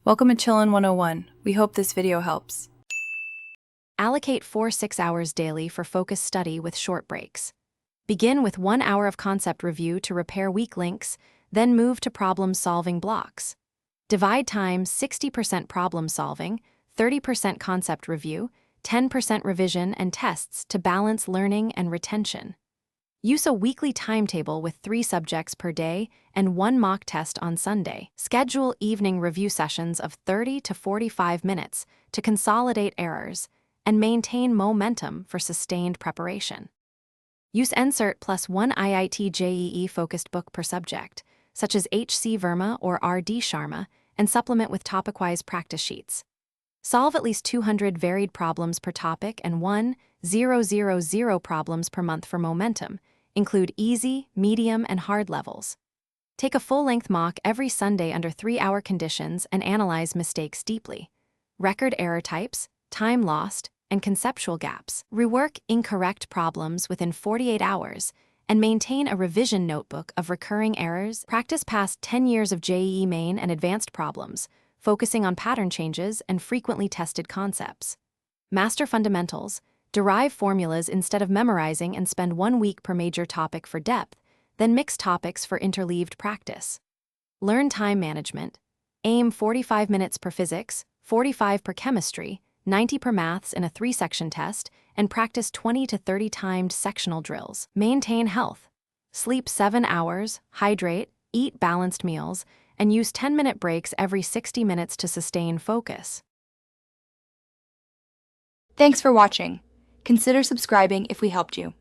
Welcome to Chillin' 101. We hope this video helps. Allocate 4-6 hours daily for focused study with short breaks. Begin with 1 hour of concept review to repair weak links, then move to problem-solving blocks. Divide time 60% problem-solving, 30% concept review, 10% revision and tests to balance learning and retention. Use a weekly timetable with 3 subjects per day and 1 mock test on Sunday. Schedule evening review sessions of 30 to 45 minutes to consolidate errors and maintain momentum for sustained preparation. Use NCERT plus 1 Iit Jee focused book per subject, such as H.C. Verma or R.D. Sharma, and supplement with topic-wise practice sheets. Solve at least 200 varied problems per topic and 1,000 problems per month for momentum. Include easy, medium, and hard levels. Take a full-length mock every Sunday under 3-hour conditions and analyze mistakes deeply. Record error types, time lost, and conceptual gaps. Rework incorrect problems within 48 hours and maintain a revision notebook of recurring errors. Practice past 10 years of JEE main and advanced problems, focusing on pattern changes and frequently tested concepts. Master fundamentals. Derive formulas instead of memorizing and spend 1 week per major topic for depth, then mix topics for interleaved practice. Learn time management. Aim 45 minutes per physics, 45 per chemistry, 90 per maths in a 3-section test, and practice 20 to 30 timed sectional drills. Maintain health. Sleep 7 hours, hydrate, eat balanced meals, and use 10-minute breaks every 60 minutes to sustain focus. Thanks for watching. Consider subscribing if we helped you.